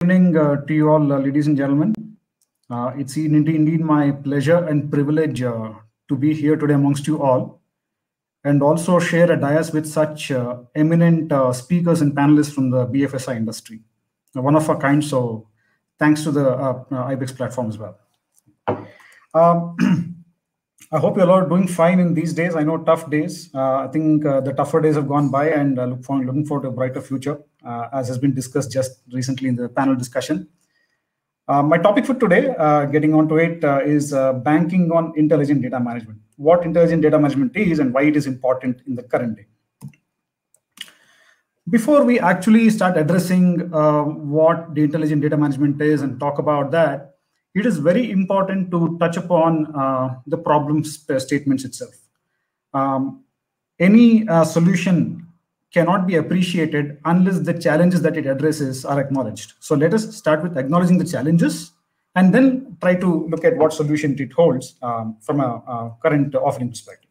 Evening to you all, ladies and gentlemen. It's indeed my pleasure and privilege to be here today amongst you all and also share a dais with such eminent speakers and panelists from the BFSI industry. One of a kind, so thanks to the IBEX platform as well. I hope you're all doing fine in these days. I know tough days. I think the tougher days have gone by, and looking forward to a brighter future, as has been discussed just recently in the panel discussion. My topic for today, getting onto it, is banking on intelligent data management. What intelligent data management is and why it is important in the current day. Before we actually start addressing what the intelligent data management is and talk about that, it is very important to touch upon the problem statements itself. Any solution cannot be appreciated unless the challenges that it addresses are acknowledged. So let us start with acknowledging the challenges and then try to look at what solution it holds from a current offering perspective.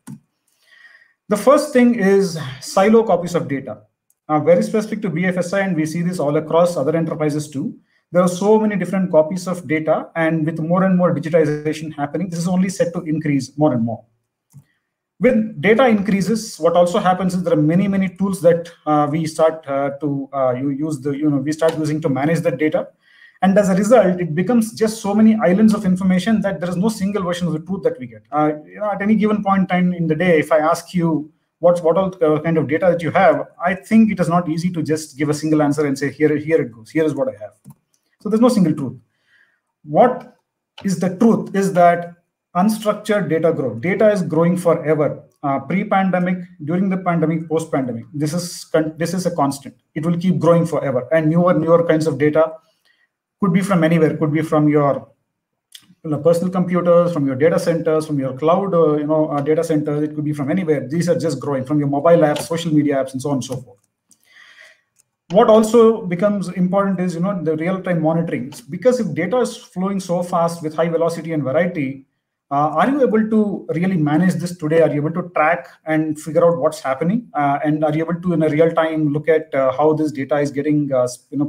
The first thing is silo copies of data. Very specific to BFSI, and we see this all across other enterprises too. There are so many different copies of data, and with more and more digitization happening, this is only set to increase more and more. When data increases, what also happens is there are many tools that we start we start using to manage that data, and as a result, it becomes just so many islands of information that there is no single version of the truth that we get. At any given point in time in the day, if I ask you what all kind of data that you have, I think it is not easy to just give a single answer and say here it goes. Here is what I have. So there's no single truth. What is the truth is that unstructured data growth. Data is growing forever. Pre-pandemic, during the pandemic, post-pandemic. This is a constant. It will keep growing forever. And newer kinds of data could be from anywhere. Could be from your personal computers, from your data centers, from your cloud data centers. It could be from anywhere. These are just growing from your mobile apps, social media apps, and so on and so forth. What also becomes important is the real-time monitoring, because if data is flowing so fast with high velocity and variety, are you able to really manage this today? Are you able to track and figure out what's happening? And are you able to, in a real time, look at how this data is getting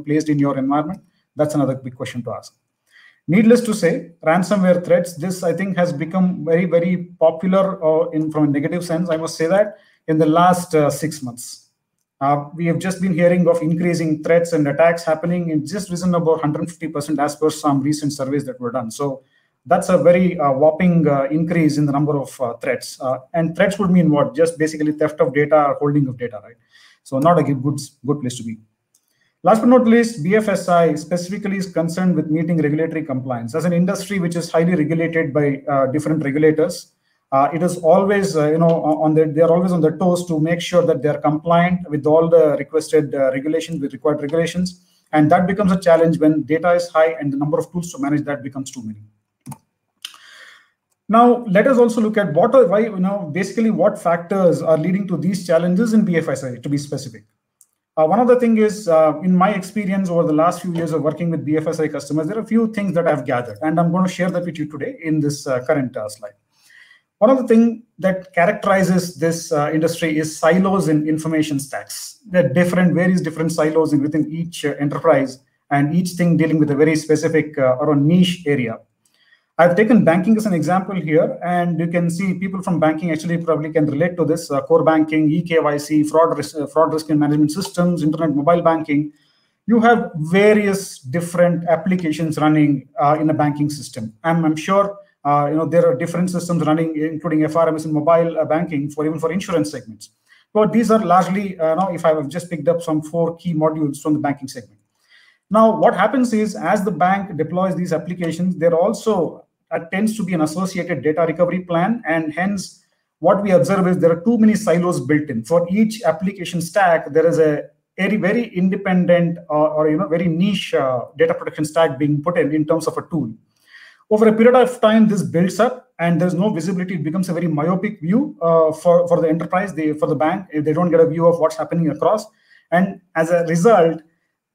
placed in your environment? That's another big question to ask. Needless to say, ransomware threats, this I think has become very popular from a negative sense. I must say that in the last 6 months. We have just been hearing of increasing threats and attacks happening in just risen about 150% as per some recent surveys that were done. So that's a very whopping increase in the number of threats. And threats would mean what? Just basically theft of data or holding of data, right? So not a good place to be. Last but not least, BFSI specifically is concerned with meeting regulatory compliance. As an industry which is highly regulated by different regulators, it is always, they are always on their toes to make sure that they are compliant with all the requested regulations, the required regulations. And that becomes a challenge when data is high and the number of tools to manage that becomes too many. Now, let us also look at basically what factors are leading to these challenges in BFSI, to be specific. One of the things is, in my experience over the last few years of working with BFSI customers, there are a few things that I've gathered, and I'm going to share that with you today in this current slide. One of the things that characterizes this industry is silos in information stacks. There are various different silos within each enterprise, and each thing dealing with a very specific or a niche area. I've taken banking as an example here, and you can see people from banking actually probably can relate to this. Core banking, eKYC, fraud risk and management systems, internet mobile banking. You have various different applications running in a banking system. I'm sure there are different systems running, including FRMS and mobile banking even for insurance segments. But these are largely, if I have just picked up some 4 key modules from the banking segment. Now, what happens is, as the bank deploys these applications, there also tends to be an associated data recovery plan, and hence what we observe is there are too many silos built in. For each application stack, there is a very independent or very niche data protection stack being put in terms of a tool. Over a period of time, this builds up, and there's no visibility. It becomes a very myopic view for the enterprise, for the bank. If they don't get a view of what's happening across, and as a result,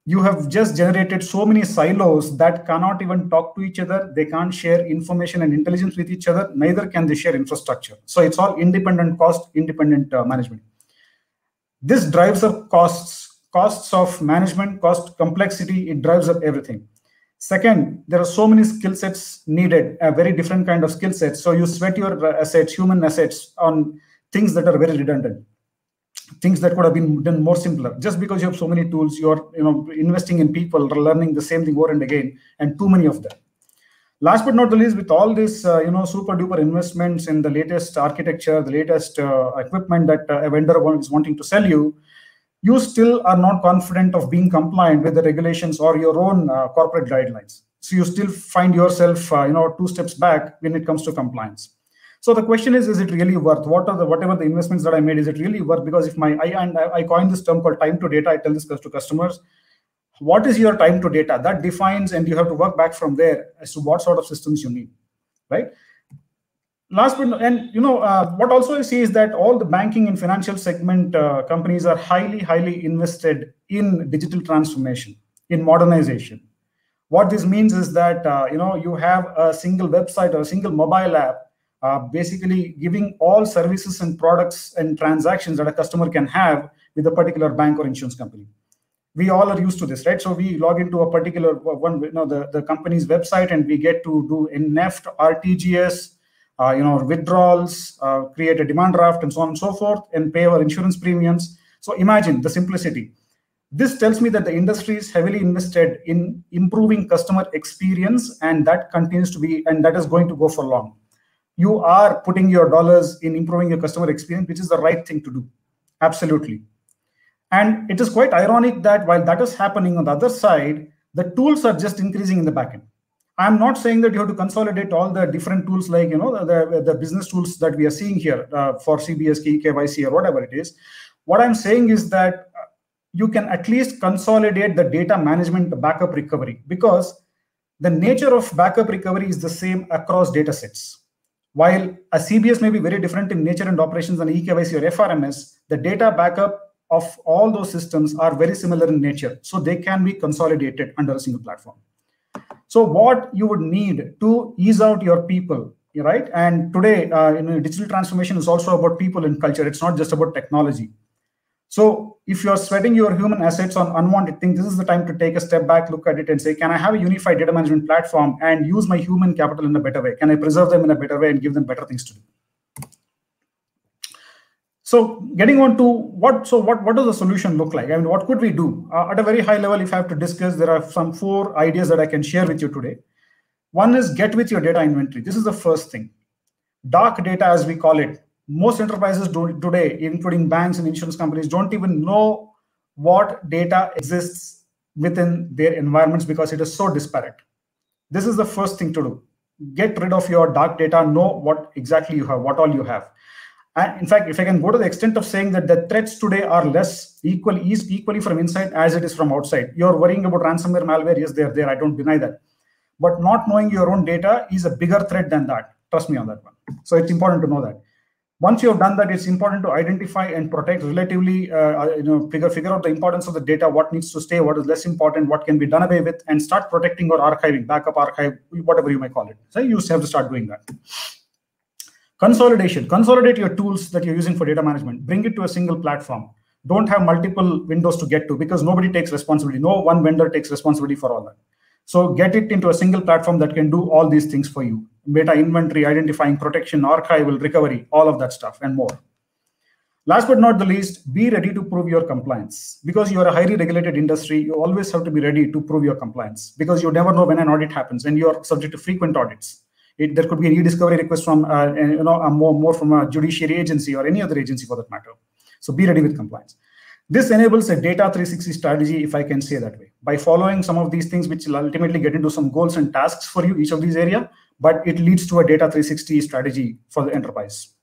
you have just generated so many silos that cannot even talk to each other. They can't share information and intelligence with each other. Neither can they share infrastructure. So it's all independent cost, independent management. This drives up costs costs of management, cost complexity, it drives up everything. Second, there are so many skill sets needed, a very different kind of skill sets. So you sweat your assets, human assets, on things that are very redundant, things that could have been done more simpler. Just because you have so many tools, you're investing in people, learning the same thing over and again, and too many of them. Last but not the least, with all this, super duper investments in the latest architecture, the latest equipment that a vendor is wanting to sell you, you still are not confident of being compliant with the regulations or your own corporate guidelines. So you still find yourself, 2 steps back when it comes to compliance. So the question is it really worth? Whatever the investments that I made, is it really worth? Because if I coined this term called time to data, I tell this to customers. What is your time to data? That defines, and you have to work back from there as to what sort of systems you need, right? Last but what also I see is that all the banking and financial segment companies are highly invested in digital transformation, in modernization. What this means is that you have a single website or a single mobile app, basically giving all services and products and transactions that a customer can have with a particular bank or insurance company. We all are used to this, right? So we log into a particular one, the company's website, and we get to do NEFT, RTGS, withdrawals, create a demand draft, and so on and so forth, and pay our insurance premiums. So imagine the simplicity. This tells me that the industry is heavily invested in improving customer experience, and that continues to be, and that is going to go for long. You are putting your dollars in improving your customer experience, which is the right thing to do. Absolutely. And it is quite ironic that while that is happening, on the other side, the tools are just increasing in the backend. I'm not saying that you have to consolidate all the different tools like the business tools that we are seeing here for CBS, KYC, or whatever it is. What I'm saying is that you can at least consolidate the data management, the backup recovery, because the nature of backup recovery is the same across data sets. While a CBS may be very different in nature and operations than eKYC or FRMS, the data backup of all those systems are very similar in nature. So they can be consolidated under a single platform. So what you would need to ease out your people, right? And today, digital transformation is also about people and culture. It's not just about technology. So if you're sweating your human assets on unwanted things, this is the time to take a step back, look at it and say, can I have a unified data management platform and use my human capital in a better way? Can I preserve them in a better way and give them better things to do? So getting on to what does the solution look like? I mean, what could we do? At a very high level, if I have to discuss, there are some 4 ideas that I can share with you today. One is get with your data inventory. This is the first thing. Dark data, as we call it. Most enterprises today, including banks and insurance companies, don't even know what data exists within their environments because it is so disparate. This is the first thing to do. Get rid of your dark data, know what exactly you have, what all you have. And in fact, if I can go to the extent of saying that the threats today are equally from inside as it is from outside. You're worrying about ransomware, malware. Yes, they're there. I don't deny that. But not knowing your own data is a bigger threat than that. Trust me on that one. So it's important to know that. Once you have done that, it's important to identify and protect relatively, figure out the importance of the data, what needs to stay, what is less important, what can be done away with, and start protecting or archiving, backup, archive, whatever you may call it. So you have to start doing that. Consolidation. Consolidate your tools that you're using for data management. Bring it to a single platform. Don't have multiple windows to get to because nobody takes responsibility. No one vendor takes responsibility for all that. So get it into a single platform that can do all these things for you. Data inventory, identifying, protection, archival, recovery, all of that stuff and more. Last but not the least, be ready to prove your compliance. Because you are a highly regulated industry, you always have to be ready to prove your compliance because you never know when an audit happens and you're subject to frequent audits. There could be an e-discovery request from, more from a judiciary agency or any other agency for that matter. So be ready with compliance. This enables a data 360 strategy, if I can say that way, by following some of these things, which will ultimately get into some goals and tasks for you, each of these areas, but it leads to a data 360 strategy for the enterprise.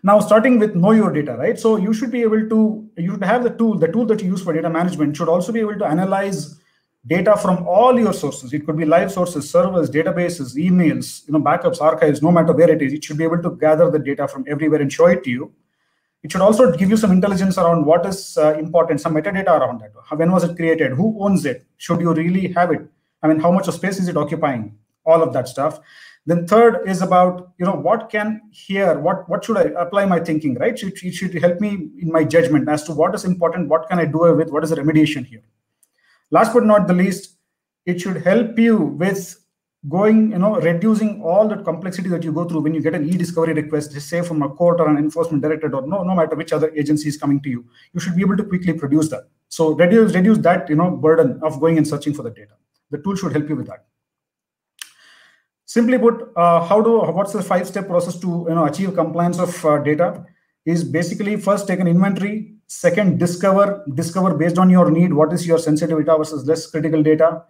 Now, starting with know your data, right? So you should be able to, you should have the tool that you use for data management should also be able to analyze data from all your sources. It could be live sources, servers, databases, emails, backups, archives, no matter where it is. It should be able to gather the data from everywhere and show it to you. It should also give you some intelligence around what is important, some metadata around that. When was it created? Who owns it? Should you really have it? I mean, how much of space is it occupying? All of that stuff. Then third is about, what should I apply my thinking, right? It should help me in my judgment as to what is important, what can I do with, what is the remediation here. Last but not the least, it should help you with going, reducing all the complexity that you go through when you get an e-discovery request, say from a court or an enforcement directorate, or no matter which other agency is coming to you. You should be able to quickly produce that. So reduce that, burden of going and searching for the data. The tool should help you with that. Simply put, what's the 5-step process to achieve compliance of data? Is basically first take an inventory, second discover based on your need what is your sensitive data versus less critical data,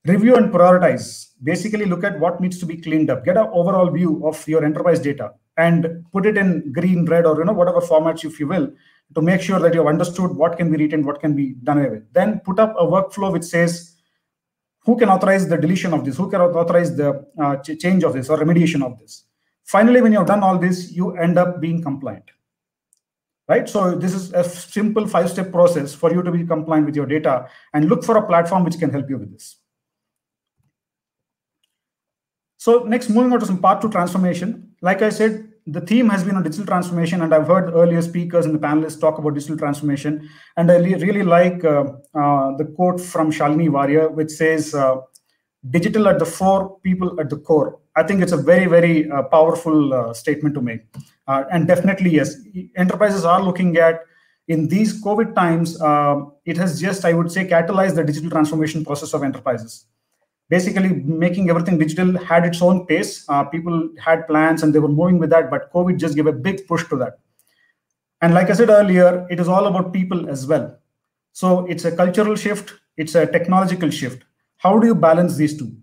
review and prioritize. Basically look at what needs to be cleaned up, get an overall view of your enterprise data and put it in green, red, or whatever formats if you will, to make sure that you've understood what can be retained, what can be done away with. Then put up a workflow which says who can authorize the deletion of this, who can authorize the change of this or remediation of this. Finally, when you've done all this, you end up being compliant. Right? So this is a simple 5-step process for you to be compliant with your data, and look for a platform which can help you with this. So next, moving on to some part 2 transformation. Like I said, the theme has been on digital transformation, and I've heard earlier speakers and the panelists talk about digital transformation. And I really like the quote from Shalini Warrior, which says, digital at the fore, people at the core. I think it's a very, very powerful statement to make. And definitely, yes, enterprises are looking at, in these COVID times, it has just, I would say, catalyzed the digital transformation process of enterprises. Basically, making everything digital had its own pace. People had plans and they were moving with that, but COVID just gave a big push to that. And like I said earlier, it is all about people as well. So it's a cultural shift, it's a technological shift. How do you balance these two?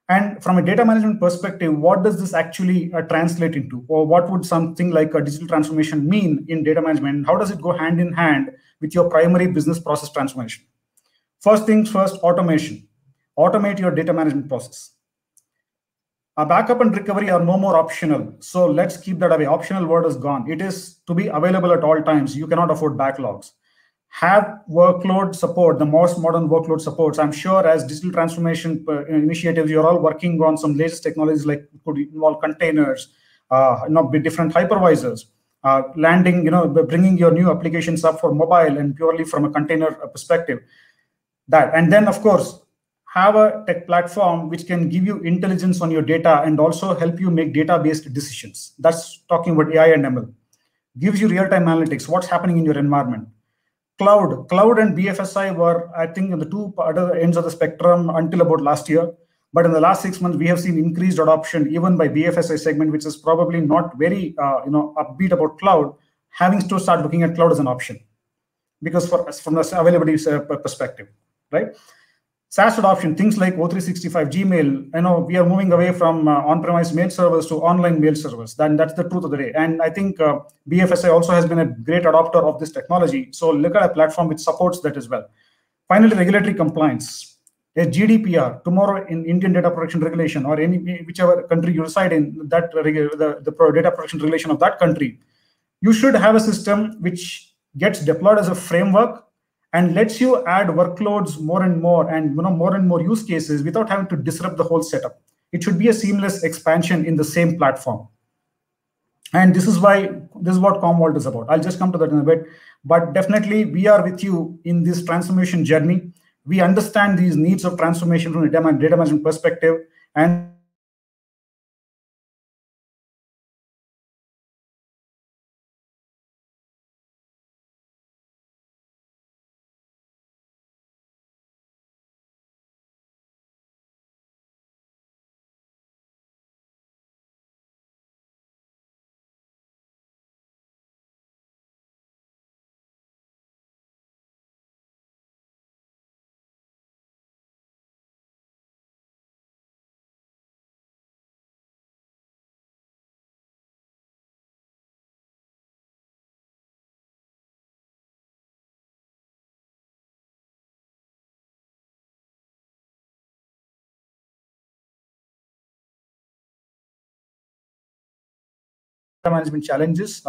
And from a data management perspective, what does this actually translate into? Or what would something like a digital transformation mean in data management? How does it go hand in hand with your primary business process transformation? First things first, automation. Automate your data management process. Backup and recovery are no more optional. So let's keep that away. Optional word is gone. It is to be available at all times. You cannot afford backlogs. Have workload support, the most modern workload supports. I'm sure as digital transformation initiatives, you're all working on some latest technologies like could involve containers, different hypervisors, landing, bringing your new applications up for mobile and purely from a container perspective. And then, of course, have a tech platform which can give you intelligence on your data and also help you make data-based decisions. That's talking about AI and ML. Gives you real-time analytics, what's happening in your environment. Cloud and BFSI were, I think, in the two other ends of the spectrum until about last year. But in the last 6 months, we have seen increased adoption even by BFSI segment, which is probably not very, upbeat about cloud, having to start looking at cloud as an option, because from the availability perspective, right? SaaS adoption, things like O365, Gmail, we are moving away from on-premise mail servers to online mail servers. That's the truth of the day. And I think BFSI also has been a great adopter of this technology. So look at a platform which supports that as well. Finally, regulatory compliance. A GDPR, tomorrow in Indian data protection regulation, or whichever country you reside in, that the data protection regulation of that country, you should have a system which gets deployed as a framework and lets you add workloads more and more use cases without having to disrupt the whole setup. It should be a seamless expansion in the same platform. And this is what Commvault is about. I'll just come to that in a bit. But definitely, we are with you in this transformation journey. We understand these needs of transformation from a data management perspective. And management challenges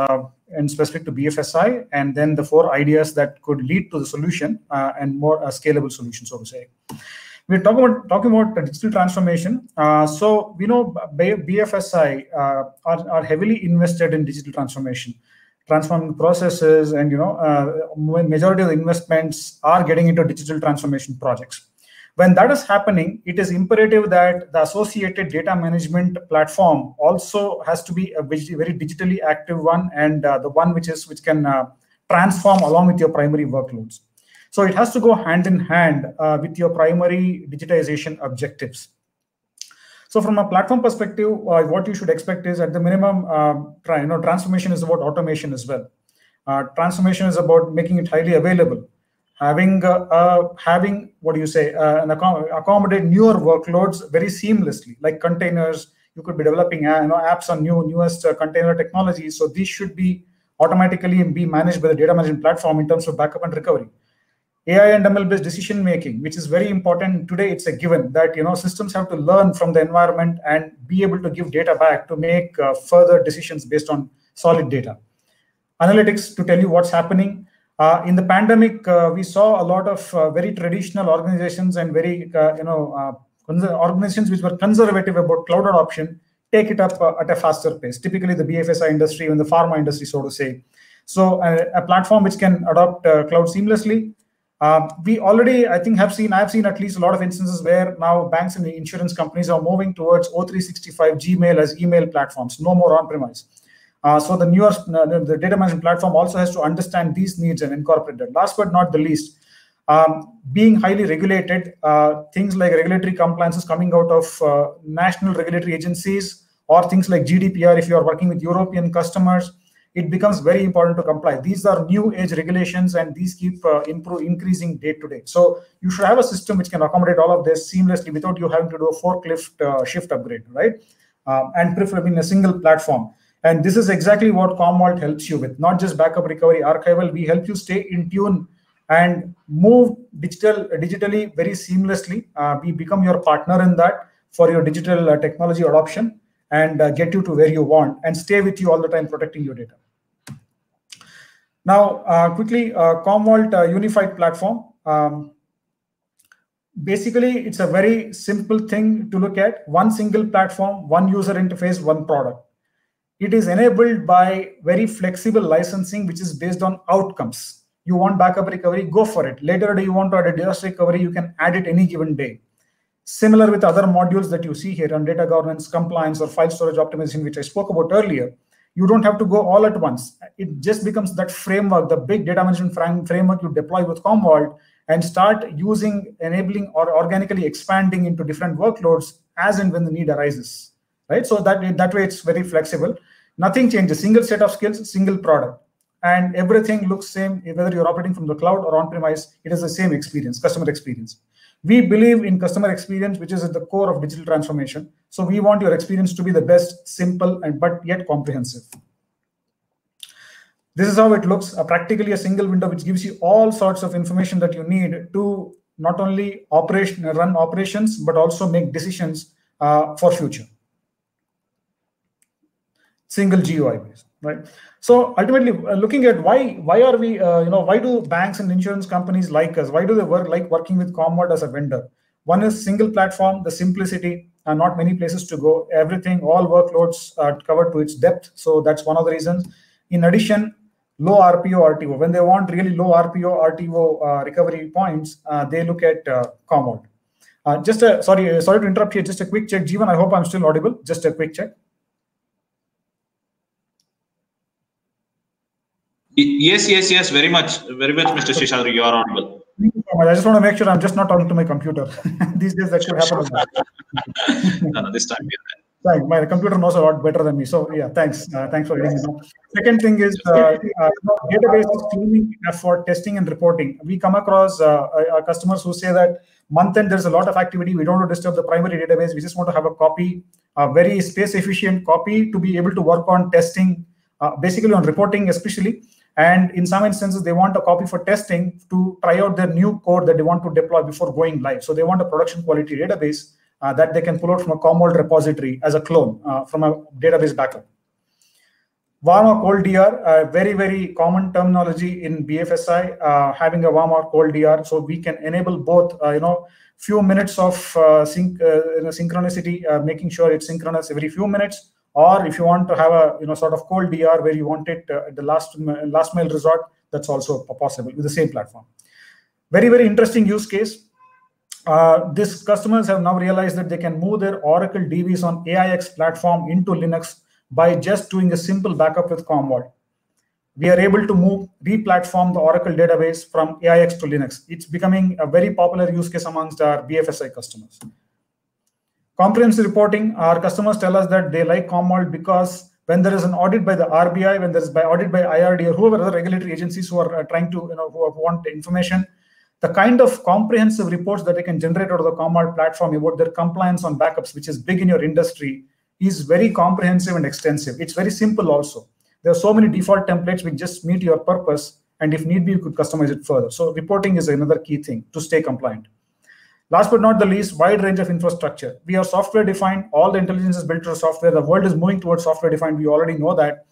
and specific to BFSI, and then the 4 ideas that could lead to the solution and more scalable solution, so to say. We're talking about digital transformation. So we know BFSI are heavily invested in digital transformation, transforming processes, and majority of the investments are getting into digital transformation projects. When that is happening, it is imperative that the associated data management platform also has to be a very digitally active one, and the one which can transform along with your primary workloads. So it has to go hand in hand with your primary digitization objectives. So from a platform perspective, what you should expect is, at the minimum, transformation is about automation as well. Transformation is about making it highly available, having accommodate newer workloads very seamlessly, like containers. You could be developing apps on newest container technology. So these should be automatically be managed by the data management platform in terms of backup and recovery. AI and ML-based decision making, which is very important today. It's a given that systems have to learn from the environment and be able to give data back to make further decisions based on solid data. Analytics to tell you what's happening. In the pandemic, we saw a lot of very traditional organizations and very organizations which were conservative about cloud adoption take it up at a faster pace. Typically, the BFSI industry and the pharma industry, so to say. So a platform which can adopt cloud seamlessly. We already, I've seen at least a lot of instances where now banks and the insurance companies are moving towards O365 Gmail as email platforms, no more on-premise. So the the data management platform also has to understand these needs and incorporate that. Last but not the least, being highly regulated, things like regulatory compliances coming out of national regulatory agencies, or things like GDPR, if you are working with European customers, it becomes very important to comply. These are new age regulations, and these keep increasing day to day. So you should have a system which can accommodate all of this seamlessly without you having to do a forklift shift upgrade, right? And preferably in a single platform. And this is exactly what Commvault helps you with, not just backup, recovery, archival. We help you stay in tune and move digitally very seamlessly. We become your partner in that for your digital technology adoption, and get you to where you want and stay with you all the time, protecting your data. Now, quickly, Commvault unified platform. Basically, it's a very simple thing to look at. One single platform, one user interface, one product. It is enabled by very flexible licensing, which is based on outcomes. You want backup recovery, go for it. Later, do you want to add a disaster recovery, you can add it any given day. Similar with other modules that you see here on data governance, compliance, or file storage optimization, which I spoke about earlier. You don't have to go all at once. It just becomes that framework, the big data management framework you deploy with Commvault, and start using, enabling, or organically expanding into different workloads as and when the need arises, right? So that way it's very flexible. Nothing changes. Single set of skills, single product, and everything looks same whether you're operating from the cloud or on-premise. It is the same experience, customer experience. We believe in customer experience, which is at the core of digital transformation. So we want your experience to be the best, simple, but yet comprehensive. This is how it looks, practically a single window which gives you all sorts of information that you need to not only run operations, but also make decisions for future. Single GUI based, right? So ultimately, looking at why are we, why do banks and insurance companies like us? Why do they like working with Commvault as a vendor? One is single platform, the simplicity, and not many places to go. Everything, all workloads are covered to its depth. So that's one of the reasons. In addition, low RPO, RTO. When they want really low RPO, RTO recovery points, they look at Commvault. Sorry to interrupt here. Just a quick check, Jeevan. I hope I'm still audible. Just a quick check. Yes, very much, Mr. Seshadri, you are audible. I just want to make sure I'm just not talking to my computer. These days that could happen. No, this time Thanks. My computer knows a lot better than me. So yeah, thanks. Thanks for letting me know. Second thing is database cleaning for testing and reporting. We come across customers who say that month end there's a lot of activity. We don't want to disturb the primary database. We just want to have a copy, a very space efficient copy to be able to work on testing, basically on reporting especially. And in some instances, they want a copy for testing to try out their new code that they want to deploy before going live. So they want a production quality database that they can pull out from a Commvault repository as a clone from a database backup. Warm or cold DR, very, very common terminology in BFSI, having a warm or cold DR. So we can enable both, few minutes of synchronicity, making sure it's synchronous every few minutes. Or if you want to have a sort of cold DR where you want it at the last mile resort, that's also possible with the same platform. Very, very interesting use case. These customers have now realized that they can move their Oracle DBs on AIX platform into Linux by just doing a simple backup with Commvault. We are able to re-platform the Oracle database from AIX to Linux. It's becoming a very popular use case amongst our BFSI customers. Comprehensive reporting, our customers tell us that they like Commvault because when there is an audit by the RBI, when there is audit by IRD or whoever other regulatory agencies who are trying to, who want the information, the kind of comprehensive reports that they can generate out of the Commvault platform about their compliance on backups, which is big in your industry, is very comprehensive and extensive. It's very simple also. There are so many default templates which just meet your purpose, and if need be, you could customize it further. So reporting is another key thing to stay compliant. Last but not the least, wide range of infrastructure. We are software defined. All the intelligence is built to software. The world is moving towards software defined. We already know that.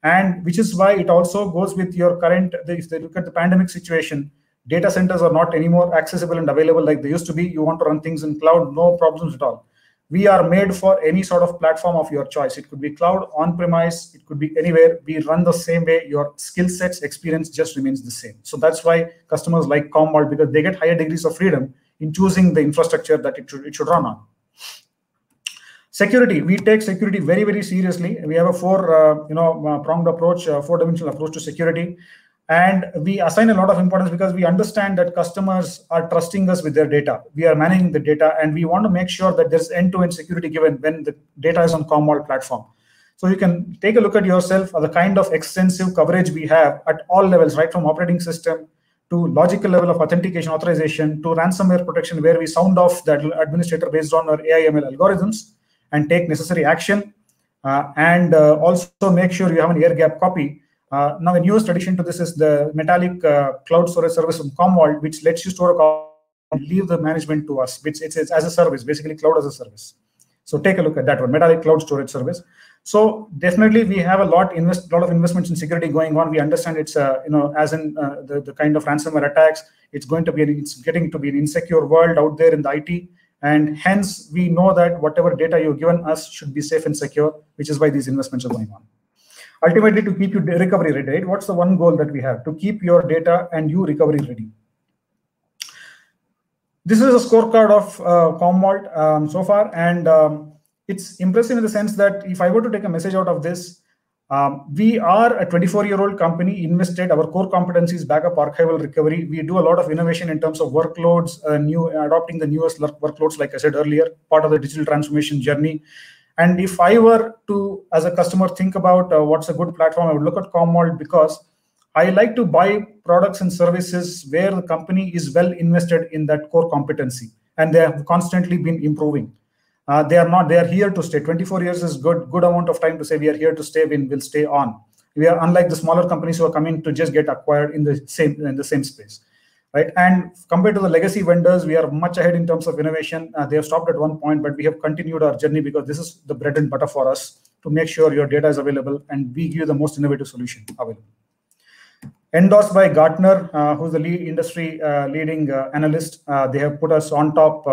And which is why it also goes with your current, if they look at the pandemic situation, data centers are not anymore accessible and available like they used to be. You want to run things in cloud, no problems at all. We are made for any sort of platform of your choice. It could be cloud, on-premise, it could be anywhere. We run the same way. Your skill sets, experience just remains the same. So that's why customers like Commvault, because they get higher degrees of freedom in choosing the infrastructure that it should run on. Security, we take security very, very seriously. We have a pronged approach, four-dimensional approach to security. And we assign a lot of importance because we understand that customers are trusting us with their data. We are managing the data, and we want to make sure that there's end-to-end security given when the data is on Commvault platform. So you can take a look at yourself at the kind of extensive coverage we have at all levels, right from operating system to logical level of authentication, authorization, to ransomware protection, where we sound off the administrator based on our AI/ML algorithms and take necessary action, and also make sure you have an air-gap copy. Now, the newest addition to this is the Metallic cloud storage service from Commvault, which lets you store a copy and leave the management to us, which it's as a service, basically cloud as a service. So take a look at that one, Metallic cloud storage service. So definitely we have a lot of investments in security going on. We understand it's as in the kind of ransomware attacks, it's getting to be an insecure world out there in the IT, and hence we know that whatever data you've given us should be safe and secure, which is why these investments are going on. Ultimately, to keep you recovery ready, right? What's the one goal that we have? To keep your data and you recovery ready. This is a scorecard of Commvault so far, and it's impressive in the sense that if I were to take a message out of this, we are a 24-year-old company, invested our core competencies, backup, archival, recovery. We do a lot of innovation in terms of workloads, adopting the newest workloads, like I said earlier, part of the digital transformation journey. And if I were to, as a customer, think about what's a good platform, I would look at Commvault, because I like to buy products and services where the company is well invested in that core competency, and they have constantly been improving. They are here to stay. 24 years is good amount of time to say we are here to stay, we'll stay on. We are unlike the smaller companies who are coming to just get acquired in the same space. Right? And compared to the legacy vendors, we are much ahead in terms of innovation. They have stopped at one point, but we have continued our journey because this is the bread and butter for us, to make sure your data is available and we give you the most innovative solution available. Endorsed by Gartner, who's the industry leading analyst. They have put us on top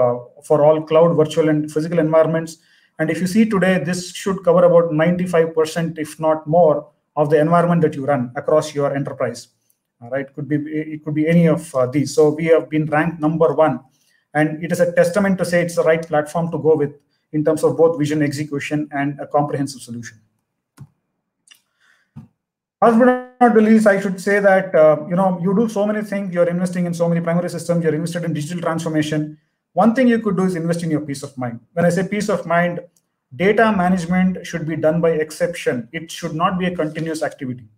for all cloud, virtual, and physical environments. And if you see today, this should cover about 95%, if not more, of the environment that you run across your enterprise. Right? It could be any of these. So we have been ranked #1, and it is a testament to say it's the right platform to go with in terms of both vision, execution, and a comprehensive solution. Last but not the least, I should say that you do so many things. You're investing in so many primary systems. You're invested in digital transformation. One thing you could do is invest in your peace of mind. When I say peace of mind, data management should be done by exception. It should not be a continuous activity.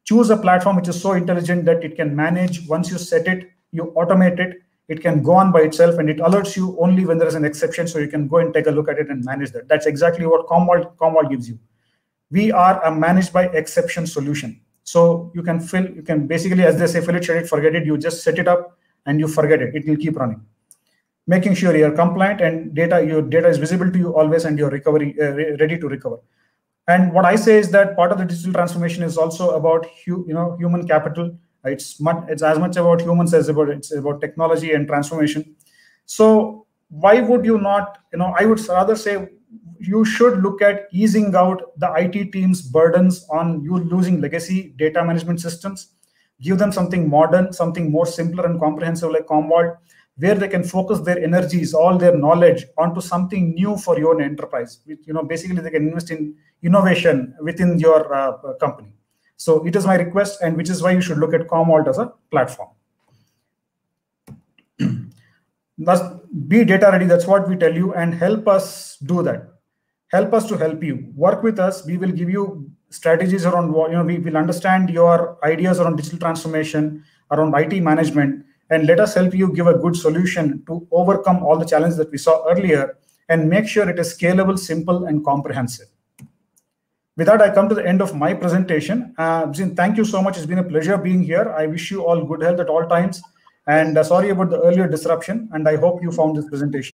Choose a platform which is so intelligent that it can manage. Once you set it, you automate it. It can go on by itself, and it alerts you only when there is an exception, so you can go and take a look at it and manage that. That's exactly what Commvault gives you. We are a managed by exception solution. So you can basically, as they say, fill it, shut it, forget it. You just set it up and you forget it. It will keep running. Making sure you're compliant and your data is visible to you always, and you're ready to recover. And what I say is that part of the digital transformation is also about human capital. It's as much about humans as it's about technology and transformation. So why would you not? I would rather say you should look at easing out the IT team's burdens on you losing legacy data management systems. Give them something modern, something more simpler and comprehensive like Commvault, where they can focus their energies, all their knowledge onto something new for your enterprise. Basically they can invest in innovation within your company. So it is my request, and which is why you should look at Commvault as a platform. Thus, be data ready. That's what we tell you, and help us do that. Help us to help you. Work with us. We will give you strategies around what we will understand your ideas around digital transformation, around IT management, and let us help you give a good solution to overcome all the challenges that we saw earlier and make sure it is scalable, simple, and comprehensive. With that, I come to the end of my presentation. Zin, thank you so much. It's been a pleasure being here. I wish you all good health at all times. And sorry about the earlier disruption. And I hope you found this presentation